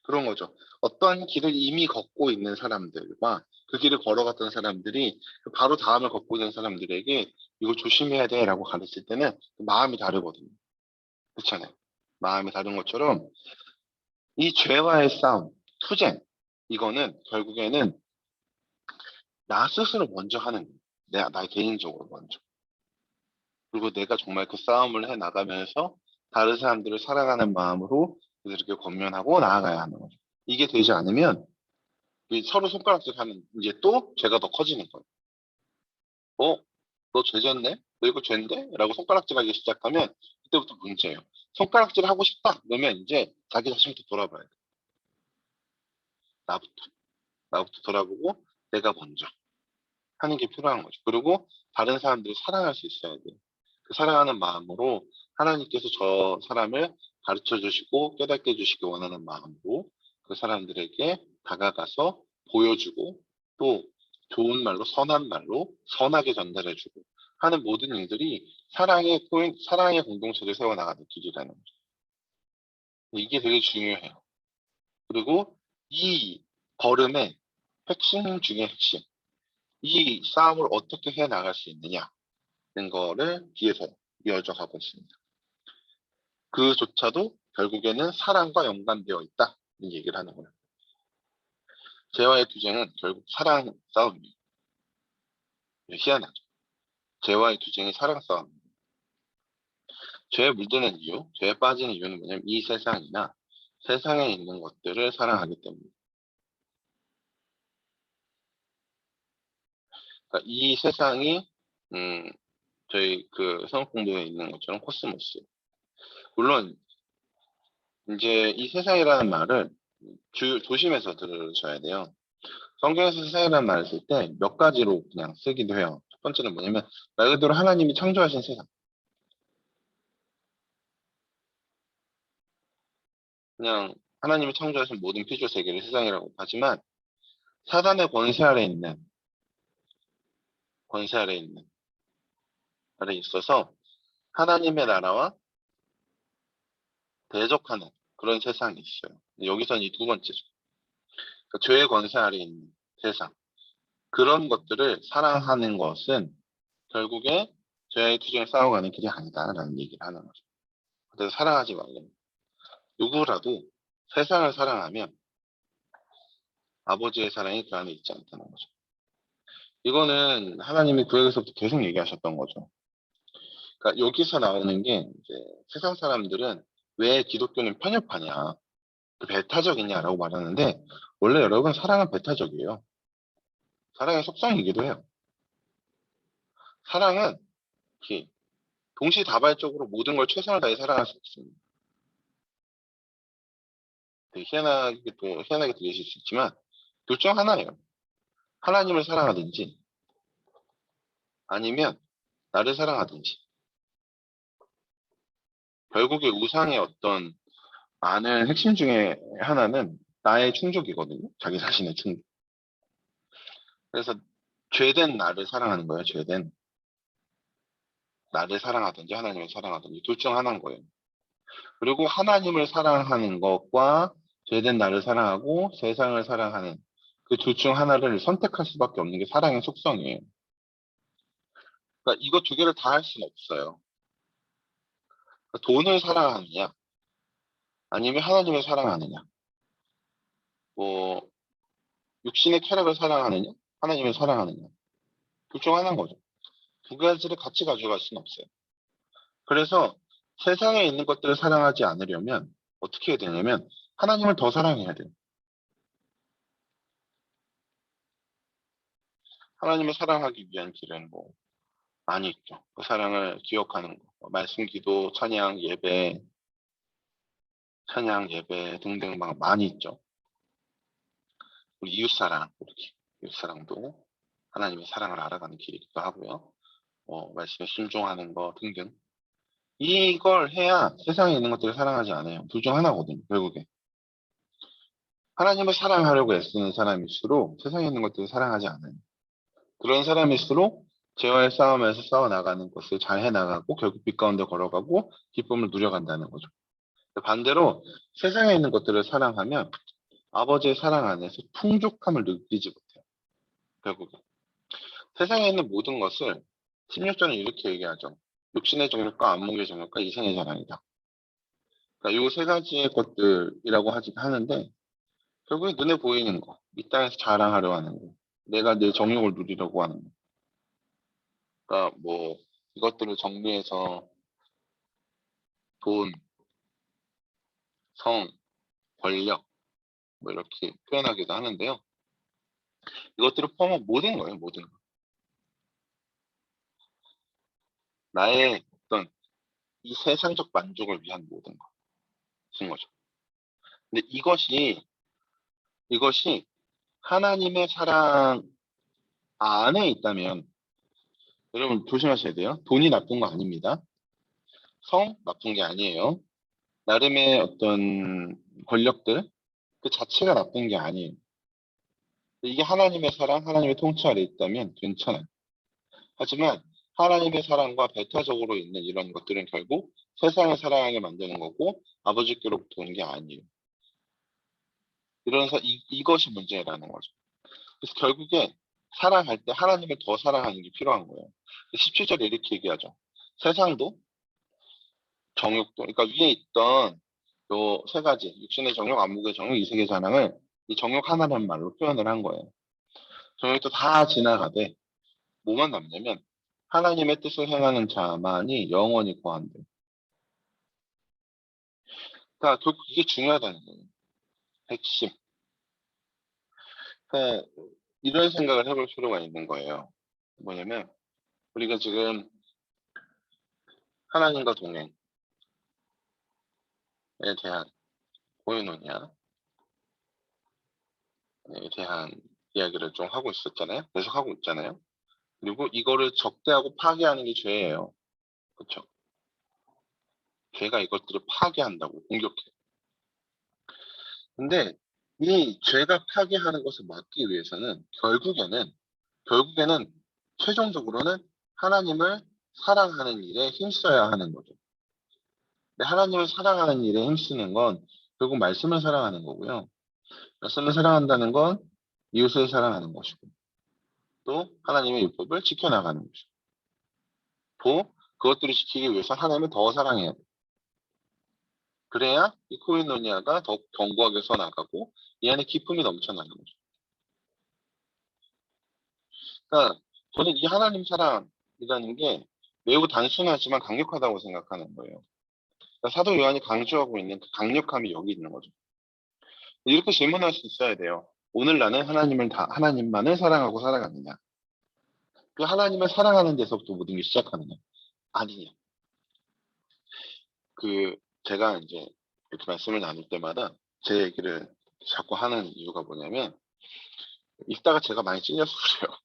그런 거죠. 어떤 길을 이미 걷고 있는 사람들과 그 길을 걸어갔던 사람들이 그 바로 다음을 걷고 있는 사람들에게 이거 조심해야 돼라고 가르칠 때는 그 마음이 다르거든요. 그렇잖아요. 마음이 다른 것처럼 이 죄와의 싸움, 투쟁, 이거는 결국에는 나 스스로 먼저 하는 거예요. 나 개인적으로 먼저. 그리고 내가 정말 그 싸움을 해 나가면서 다른 사람들을 사랑하는 마음으로 그들에게 권면하고 나아가야 하는 거죠. 이게 되지 않으면 서로 손가락질 하면 이제 또 죄가 더 커지는 거예요. 너 죄졌네? 너 이거 죄인데? 라고 손가락질하기 시작하면 그때부터 문제예요. 손가락질 하고 싶다. 그러면 이제 자기 자신부터 돌아봐야 돼. 나부터. 나부터 돌아보고 내가 먼저 하는 게 필요한 거죠. 그리고 다른 사람들을 사랑할 수 있어야 돼요. 그 사랑하는 마음으로 하나님께서 저 사람을 가르쳐 주시고 깨닫게 해주시기 원하는 마음으로 그 사람들에게 다가가서 보여주고 또 좋은 말로 선한 말로 선하게 전달해주고 하는 모든 일들이 사랑의 공동체를 세워나가는 길이라는 거죠. 이게 되게 중요해요. 그리고 이 걸음의 핵심 중에 핵심. 이 싸움을 어떻게 해 나갈 수 있느냐는 거를 뒤에서 이어져 가고 있습니다. 그조차도 결국에는 사랑과 연관되어 있다. 이 얘기를 하는 거예요. 죄와의 투쟁은 결국 사랑 싸움이에요. 희한하죠. 죄와의 투쟁이 사랑 싸움입니다. 죄에 물드는 이유, 죄에 빠지는 이유는 뭐냐면 이 세상이나 세상에 있는 것들을 사랑하기 때문에. 그러니까 이 세상이 음, 저희 그 성악 공부에 있는 것처럼 코스모스. 물론 이제 이 세상이라는 말을 조심해서 들으셔야 돼요. 성경에서 세상이라는 말을 쓸 때 몇 가지로 그냥 쓰기도 해요. 첫 번째는 뭐냐면 말 그대로 하나님이 창조하신 세상. 그냥 하나님이 창조하신 모든 피조 세계를 세상이라고 하지만 사단의 권세 아래 있는 아래 있어서 하나님의 나라와 대적하는 그런 세상이 있어요. 여기서는 이 두 번째죠. 그러니까 죄의 권세 아래 있는 세상. 그런 것들을 사랑하는 것은 결국에 죄의 투쟁에 싸워가는 길이 아니다라는 얘기를 하는 거죠. 그래서 사랑하지 말고 누구라도 세상을 사랑하면 아버지의 사랑이 그 안에 있지 않다는 거죠. 이거는 하나님이 구약에서부터 계속 얘기하셨던 거죠. 그러니까 여기서 나오는 게 이제 세상 사람들은 왜 기독교는 편협하냐, 배타적이냐라고 말하는데 원래 여러분 사랑은 배타적이에요. 사랑의 속성이기도 해요. 사랑은 이렇게 동시다발적으로 모든 걸 최선을 다해 사랑할 수 있습니다. 되게 희한하게 들리실 수 있지만 둘 중 하나예요. 하나님을 사랑하든지 아니면 나를 사랑하든지. 결국에 우상의 어떤 많은 핵심 중에 하나는 나의 충족이거든요. 자기 자신의 충족. 그래서 죄된 나를 사랑하는 거예요. 죄된 나를 사랑하든지 하나님을 사랑하든지 둘 중 하나인 거예요. 그리고 하나님을 사랑하는 것과 죄된 나를 사랑하고 세상을 사랑하는 그 둘 중 하나를 선택할 수밖에 없는 게 사랑의 속성이에요. 그러니까 이거 두 개를 다 할 수는 없어요. 그러니까 돈을 사랑하느냐 아니면 하나님을 사랑하느냐 뭐 육신의 쾌락을 사랑하느냐 하나님을 사랑하느냐 둘 중 하나인 거죠. 두 가지를 같이 가져갈 수는 없어요. 그래서 세상에 있는 것들을 사랑하지 않으려면 어떻게 해야 되냐면 하나님을 더 사랑해야 돼요. 하나님을 사랑하기 위한 길은 뭐 많이 있죠. 그 사랑을 기억하는 거, 말씀, 기도, 찬양, 예배 등등 막 많이 있죠. 우리 이웃사랑, 이렇게 이웃사랑도 하나님의 사랑을 알아가는 길이기도 하고요. 말씀에 순종하는 거 등등. 이걸 해야 세상에 있는 것들을 사랑하지 않아요. 둘 중 하나거든요, 결국에. 하나님을 사랑하려고 애쓰는 사람일수록 세상에 있는 것들을 사랑하지 않아요. 그런 사람일수록 죄와의 싸움에서 싸워나가는 것을 잘 해나가고 결국 빛 가운데 걸어가고 기쁨을 누려간다는 거죠. 반대로 세상에 있는 것들을 사랑하면 아버지의 사랑 안에서 풍족함을 느끼지 못해요. 결국에. 세상에 있는 모든 것을 16절은 이렇게 얘기하죠. 육신의 정욕과 안목의 정욕과 이생의 자랑이다. 그러니까 이 세 가지의 것들이라고 하는데 결국에 눈에 보이는 거, 이 땅에서 자랑하려 하는 거, 내가 내 정욕을 누리려고 하는 거. 그러니까 뭐 이것들을 정리해서 돈, 성, 권력 뭐 이렇게 표현하기도 하는데요. 이것들을 포함한 모든 거예요, 모든 거. 나의 어떤 이 세상적 만족을 위한 모든 것인 거죠. 근데 이것이 하나님의 사랑 안에 있다면 여러분 조심하셔야 돼요. 돈이 나쁜 거 아닙니다. 성 나쁜 게 아니에요. 나름의 어떤 권력들 그 자체가 나쁜 게 아니에요. 이게 하나님의 사랑, 하나님의 통치 아래 있다면 괜찮아요. 하지만 하나님의 사랑과 배타적으로 있는 이런 것들은 결국 세상을 사랑하게 만드는 거고 아버지께로부터 오는 게 아니에요. 이러면서 이것이 문제라는 거죠. 그래서 결국에 사랑할 때 하나님을 더 사랑하는 게 필요한 거예요. 17절에 이렇게 얘기하죠. 세상도 정욕도, 그러니까 위에 있던 요 세 가지, 육신의 정욕, 안목의 정욕, 이색의 자랑을 이 정욕 하나라는 말로 표현을 한 거예요. 정욕도 다 지나가되 뭐만 남냐면 하나님의 뜻을 행하는 자만이 영원히 거한대. 그러니까 결국 이게 중요하다는 거예요. 핵심. 그러니까 이런 생각을 해볼 필요가 있는 거예요. 뭐냐면 우리가 지금 하나님과 동행에 대한 고유논의에 대한 이야기를 좀 하고 있었잖아요. 계속 하고 있잖아요. 그리고 이거를 적대하고 파괴하는 게 죄예요. 그렇죠? 죄가 이것들을 파괴한다고 공격해. 근데 이 죄가 파괴하는 것을 막기 위해서는 결국에는 최종적으로는 하나님을 사랑하는 일에 힘써야 하는 거죠. 근데 하나님을 사랑하는 일에 힘쓰는 건 결국 말씀을 사랑하는 거고요. 말씀을 사랑한다는 건 이웃을 사랑하는 것이고 또 하나님의 율법을 지켜나가는 것이고 또 그것들을 지키기 위해서 하나님을 더 사랑해야 돼요. 그래야 이 코인노니아가 더 견고하게 서나가고 이 안에 기쁨이 넘쳐나는 거죠. 그러니까 저는 이 하나님 사랑이라는 게 매우 단순하지만 강력하다고 생각하는 거예요. 그러니까 사도 요한이 강조하고 있는 그 강력함이 여기 있는 거죠. 이렇게 질문할 수 있어야 돼요. 오늘 나는 하나님만을 사랑하고 살아가느냐? 그 하나님을 사랑하는 데서부터 모든 게 시작하느냐? 아니냐? 그 제가 이제 이렇게 말씀을 나눌 때마다 제 얘기를 자꾸 하는 이유가 뭐냐면 읽다가 제가 많이 찔려서 그래요.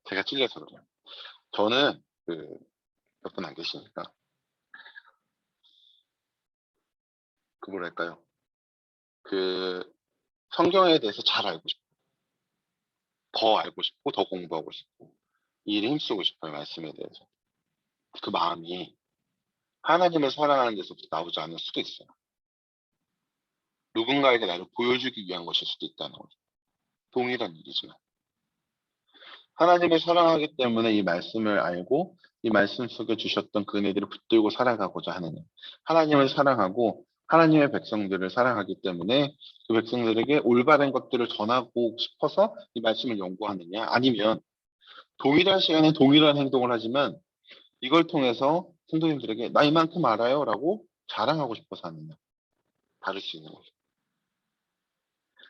제가 찔려서 그래요. 저는 몇 분 안 계시니까 뭐랄까요? 그 성경에 대해서 잘 알고 싶고 더 알고 싶고 더 공부하고 싶고 이 일에 힘쓰고 싶어요. 말씀에 대해서. 그 마음이 하나님을 사랑하는 데서부터 나오지 않을 수도 있어요. 누군가에게 나를 보여주기 위한 것일 수도 있다는 거죠. 동일한 일이지만. 하나님을 사랑하기 때문에 이 말씀을 알고 이 말씀 속에 주셨던 그 은혜들을 붙들고 살아가고자 하느냐. 하나님을 사랑하고 하나님의 백성들을 사랑하기 때문에 그 백성들에게 올바른 것들을 전하고 싶어서 이 말씀을 연구하느냐. 아니면 동일한 시간에 동일한 행동을 하지만 이걸 통해서 성도님들에게 나 이만큼 알아요 라고 자랑하고 싶어서 하느냐. 다를 수 있는 거죠.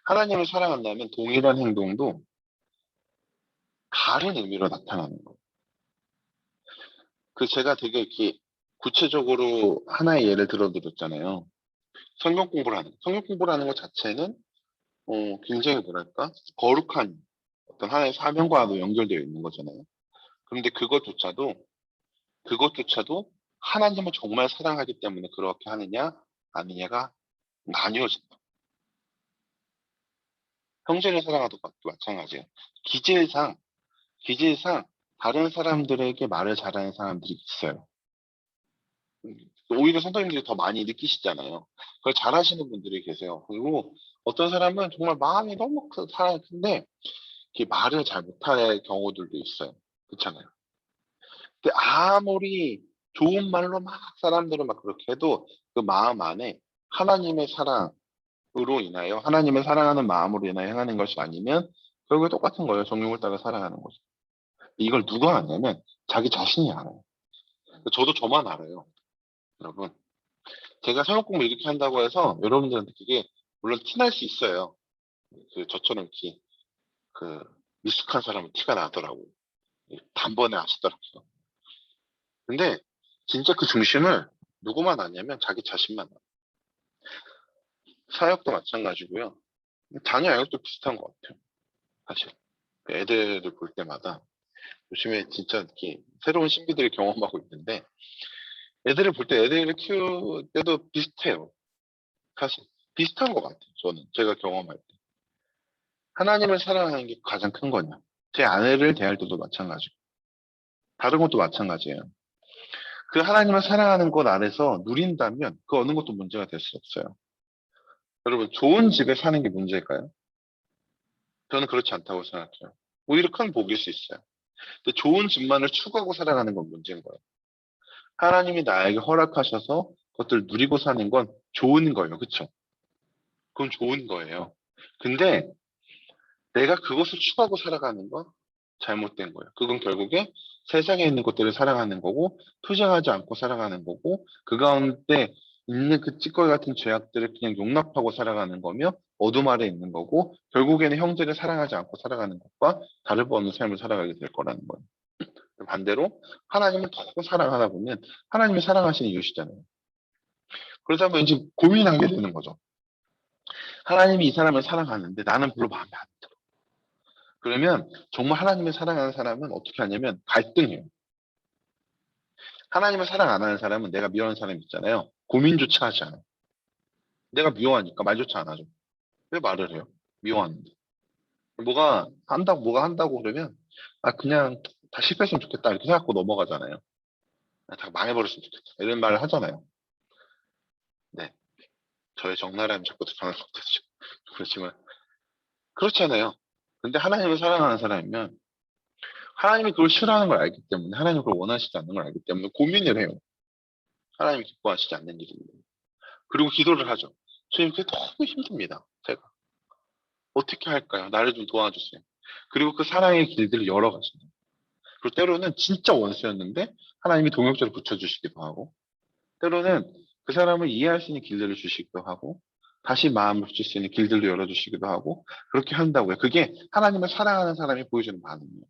하나님을 사랑한다면 동일한 행동도 다른 의미로 나타나는 거예요. 제가 되게 이렇게 구체적으로 하나의 예를 들어드렸잖아요. 성경 공부를 하는 것 자체는 굉장히 뭐랄까 거룩한 어떤 하나의 사명과도 연결되어 있는 거잖아요. 그런데 그것조차도 하나님을 정말 사랑하기 때문에 그렇게 하느냐 아니냐가 나뉘어진다. 형제를 사랑하도 마찬가지예요. 기질상 다른 사람들에게 말을 잘하는 사람들이 있어요. 오히려 성도님들이 더 많이 느끼시잖아요. 그걸 잘하시는 분들이 계세요. 그리고 어떤 사람은 정말 마음이 너무 큰데 말을 잘 못할 경우들도 있어요. 그렇잖아요. 근데 아무리 좋은 말로 막 사람들은 막 그렇게 해도 그 마음 안에 하나님의 사랑으로 인하여 하나님을 사랑하는 마음으로 인하여 행하는 것이 아니면 결국에 똑같은 거예요. 정욕을 따라 살아가는 거죠. 이걸 누가 아냐면 자기 자신이 알아요. 저도 저만 알아요. 여러분. 제가 성역 공부 이렇게 한다고 해서 여러분들한테 그게 물론 티날 수 있어요. 저처럼 이렇게 미숙한 사람은 티가 나더라고요. 단번에 아시더라고요. 근데 진짜 그 중심을 누구만 아냐면 자기 자신만 알아요. 사역도 마찬가지고요. 자녀 양육도 비슷한 것 같아요. 사실. 애들을 볼 때마다 요즘에 진짜 이렇게 새로운 신비들을 경험하고 있는데 애들을 볼 때 애들을 키울 때도 비슷해요. 사실. 비슷한 것 같아요. 저는. 제가 경험할 때. 하나님을 사랑하는 게 가장 큰 거냐. 제 아내를 대할 때도 마찬가지고. 다른 것도 마찬가지예요. 그 하나님을 사랑하는 것 안에서 누린다면 그 어느 것도 문제가 될 수 없어요. 여러분, 좋은 집에 사는 게 문제일까요? 저는 그렇지 않다고 생각해요. 오히려 큰 복일 수 있어요. 근데 좋은 집만을 추구하고 살아가는 건 문제인 거예요. 하나님이 나에게 허락하셔서 그것들을 누리고 사는 건 좋은 거예요. 그쵸? 그건 좋은 거예요. 근데 내가 그것을 추구하고 살아가는 건 잘못된 거예요. 그건 결국에 세상에 있는 것들을 살아가는 거고, 투쟁하지 않고 살아가는 거고, 그 가운데 있는 그 찌꺼기 같은 죄악들을 그냥 용납하고 살아가는 거며 어둠 아래 있는 거고 결국에는 형제를 사랑하지 않고 살아가는 것과 다를 바 없는 삶을 살아가게 될 거라는 거예요. 반대로 하나님을 더 사랑하다 보면 하나님이 사랑하시는 이유시잖아요. 그러다 보면 이제 고민하게 되는 거죠. 하나님이 이 사람을 사랑하는데 나는 별로 마음에 안 들어. 그러면 정말 하나님을 사랑하는 사람은 어떻게 하냐면 갈등해요. 하나님을 사랑 안 하는 사람은 내가 미워하는 사람 있잖아요. 고민조차 하지 않아. 내가 미워하니까 말조차 안 하죠. 왜 말을 해요? 미워하는데. 뭐가 한다고 그러면, 아, 그냥 다 실패했으면 좋겠다. 이렇게 생각하고 넘어가잖아요. 아, 다 망해버렸으면 좋겠다. 이런 말을 하잖아요. 네. 저의 적나라함이 자꾸 드러나는 것 같죠. 그렇지만, 그렇잖아요. 근데 하나님을 사랑하는 사람이면, 하나님이 그걸 싫어하는 걸 알기 때문에, 하나님이 그걸 원하시지 않는 걸 알기 때문에 고민을 해요. 하나님이 기뻐하시지 않는 일입니다. 그리고 기도를 하죠. 주님, 그게 너무 힘듭니다. 제가. 어떻게 할까요? 나를 좀 도와주세요. 그리고 그 사랑의 길들을 열어가시죠. 그리고 때로는 진짜 원수였는데 하나님이 동역자를 붙여주시기도 하고 때로는 그 사람을 이해할 수 있는 길들을 주시기도 하고 다시 마음을 붙일 수 있는 길들도 열어주시기도 하고 그렇게 한다고요. 그게 하나님을 사랑하는 사람이 보여주는 반응이에요.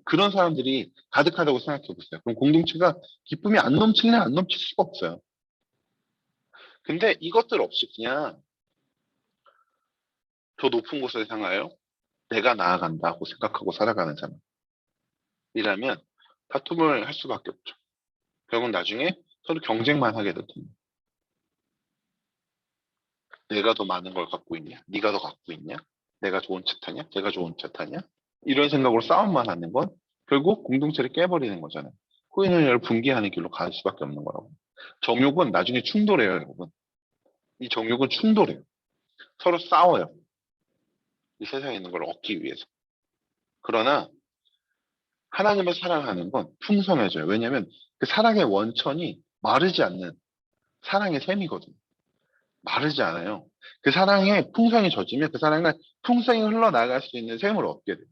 그런 사람들이 가득하다고 생각해 보세요. 그럼 공동체가 기쁨이 안 넘칠래 안 넘칠 수가 없어요. 근데 이것들 없이 그냥 저 높은 곳을 향하여 내가 나아간다고 생각하고 살아가는 사람이라면 다툼을 할 수밖에 없죠. 결국 나중에 서로 경쟁만 하게 될 텐데. 내가 더 많은 걸 갖고 있냐? 네가 더 갖고 있냐? 내가 좋은 차 타냐? 내가 좋은 차 타냐? 이런 생각으로 싸움만 하는 건 결국 공동체를 깨버리는 거잖아요. 코인을 붕괴하는 길로 갈 수밖에 없는 거라고. 정욕은 나중에 충돌해요, 여러분. 이 정욕은 충돌해요. 서로 싸워요. 이 세상에 있는 걸 얻기 위해서. 그러나 하나님을 사랑하는 건 풍성해져요. 왜냐하면 그 사랑의 원천이 마르지 않는 사랑의 샘이거든요. 마르지 않아요. 그 사랑에 풍성이 젖으면 그 사랑은 풍성히 흘러나갈 수 있는 샘을 얻게 돼요.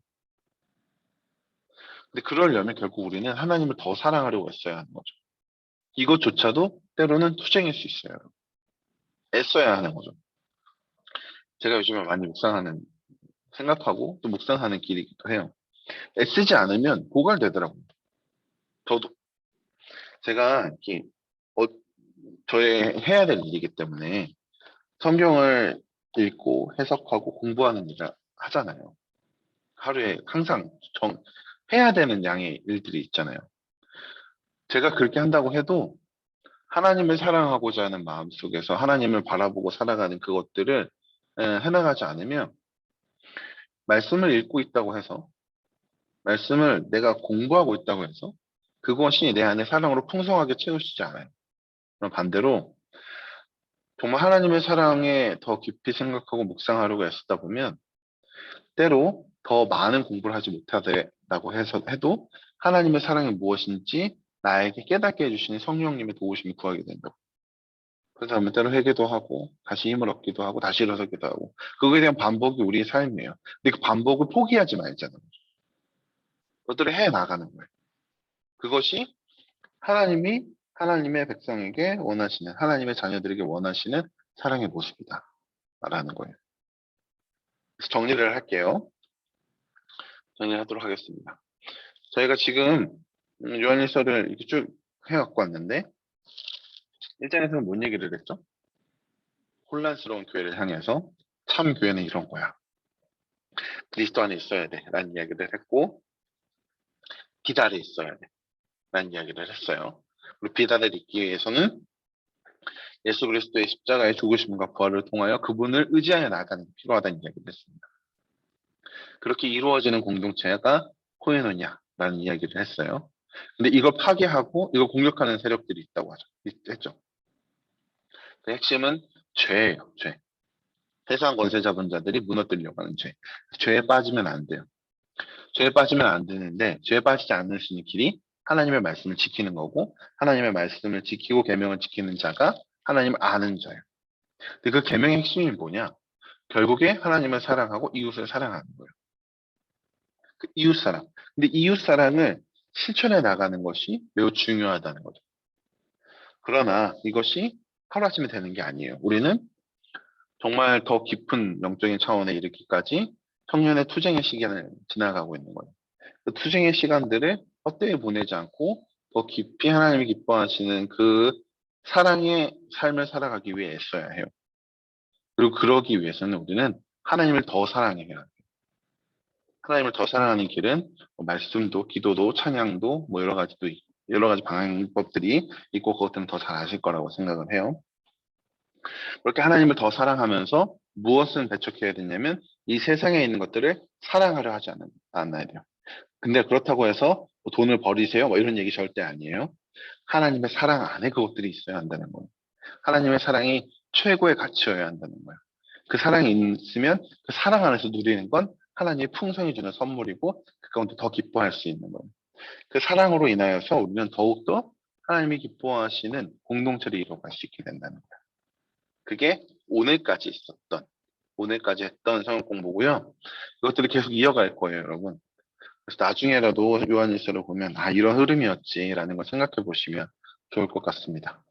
근데 그러려면 결국 우리는 하나님을 더 사랑하려고 했어야 하는 거죠. 이것조차도 때로는 투쟁일 수 있어요. 애써야 하는 거죠. 제가 요즘에 많이 생각하고 또 묵상하는 길이기도 해요. 애쓰지 않으면 고갈되더라고요. 저도. 제가 이렇게, 어, 저의 해야 될 일이기 때문에 성경을 읽고 해석하고 공부하는 일을 하잖아요. 하루에 항상 해야 되는 양의 일들이 있잖아요. 제가 그렇게 한다고 해도 하나님을 사랑하고자 하는 마음 속에서 하나님을 바라보고 살아가는 그것들을 해나가지 않으면 말씀을 읽고 있다고 해서 말씀을 내가 공부하고 있다고 해서 그것이 내 안에 사랑으로 풍성하게 채워지지 않아요. 그럼 반대로 정말 하나님의 사랑에 더 깊이 생각하고 묵상하려고 애쓰다 보면 때로 더 많은 공부를 하지 못하다고 해도 하나님의 사랑이 무엇인지 나에게 깨닫게 해주시는 성령님의 도우심을 구하게 된다고. 그래서 하면 때로 회개도 하고 다시 힘을 얻기도 하고 다시 일어서기도 하고 그거에 대한 반복이 우리의 삶이에요. 근데 그 반복을 포기하지 말자는 거죠. 그것들을 해 나가는 거예요. 그것이 하나님이 하나님의 백성에게 원하시는 하나님의 자녀들에게 원하시는 사랑의 모습이다 라는 거예요. 그래서 정리를 할게요. 정리하도록 하겠습니다. 저희가 지금 요한일서를 이렇게 쭉 해갖고 왔는데 1장에서는 뭔 얘기를 했죠? 혼란스러운 교회를 향해서 참 교회는 이런 거야. 그리스도 안에 있어야 돼 라는 이야기를 했고 비달에 있어야 돼 라는 이야기를 했어요. 그리고 비달을 잇기 위해서는 예수 그리스도의 십자가의 죽으심과 부활을 통하여 그분을 의지하여 나가는 게 필요하다는 이야기를 했습니다. 그렇게 이루어지는 공동체가 코에노냐라는 이야기를 했어요. 근데 이걸 파괴하고 이걸 공격하는 세력들이 있다고 했죠. 그 핵심은 죄예요. 죄. 세상 권세 잡은 자들이 무너뜨리려고 하는 죄. 죄에 빠지면 안 돼요. 죄에 빠지면 안 되는데 죄에 빠지지 않을 수 있는 길이 하나님의 말씀을 지키는 거고 하나님의 말씀을 지키고 계명을 지키는 자가 하나님을 아는 자예요. 근데 그 계명의 핵심이 뭐냐? 결국에 하나님을 사랑하고 이웃을 사랑하는 거예요. 그 이웃 사랑. 근데 이웃 사랑을 실천해 나가는 것이 매우 중요하다는 거죠. 그러나 이것이 하루아침에 되는 게 아니에요. 우리는 정말 더 깊은 영적인 차원에 이르기까지 청년의 투쟁의 시간을 지나가고 있는 거예요. 그 투쟁의 시간들을 헛되이 보내지 않고 더 깊이 하나님이 기뻐하시는 그 사랑의 삶을 살아가기 위해 애써야 해요. 그리고 그러기 위해서는 우리는 하나님을 더 사랑해야 해요. 하나님을 더 사랑하는 길은 뭐 말씀도, 기도도, 찬양도 뭐 여러 가지 방법들이 있고 그것들은 더 잘 아실 거라고 생각을 해요. 그렇게 하나님을 더 사랑하면서 무엇을 배척해야 되냐면 이 세상에 있는 것들을 사랑하려 하지 않아야 돼요. 근데 그렇다고 해서 뭐 돈을 버리세요? 뭐 이런 얘기 절대 아니에요. 하나님의 사랑 안에 그것들이 있어야 한다는 거예요. 하나님의 사랑이 최고의 가치여야 한다는 거예요. 그 사랑이 있으면 그 사랑 안에서 누리는 건 하나님의 풍성히 주는 선물이고 그 가운데 더 기뻐할 수 있는 거예요. 그 사랑으로 인하여서 우리는 더욱더 하나님이 기뻐하시는 공동체를 이뤄갈 수 있게 된다는 거예요. 그게 오늘까지 했던 성경 공부고요. 이것들을 계속 이어갈 거예요, 여러분. 그래서 나중에라도 요한일서를 보면 이런 흐름이었지라는 걸 생각해 보시면 좋을 것 같습니다.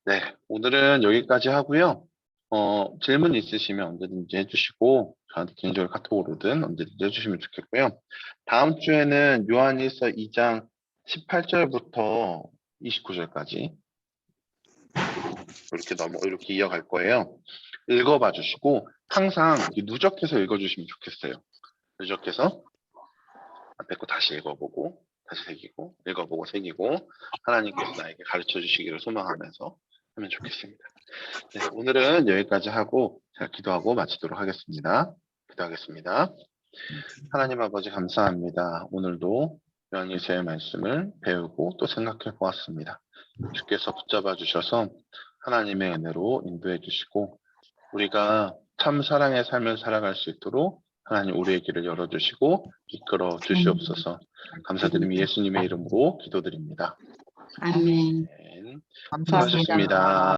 네, 오늘은 여기까지 하고요. 질문 있으시면 언제든지 해주시고 저한테 개인적으로 카톡으로든 언제든지 해주시면 좋겠고요. 다음 주에는 요한일서 2장 18절부터 29절까지 이렇게 이어갈 거예요. 읽어봐 주시고 항상 누적해서 읽어주시면 좋겠어요. 누적해서 앞에 거 다시 읽어보고 다시 새기고 읽어보고 새기고 하나님께서 나에게 가르쳐 주시기를 소망하면서 하면 좋겠습니다. 네, 오늘은 여기까지 하고 제가 기도하고 마치도록 하겠습니다. 기도하겠습니다. 하나님 아버지 감사합니다. 오늘도 요한일서의 말씀을 배우고 또 생각해 보았습니다. 주께서 붙잡아 주셔서 하나님의 은혜로 인도해 주시고 우리가 참 사랑의 삶을 살아갈 수 있도록 하나님 우리의 길을 열어주시고 이끌어 주시옵소서. 감사드리며 예수님의 이름으로 기도드립니다. 아멘. 아멘. 감사합니다. 수고하셨습니다.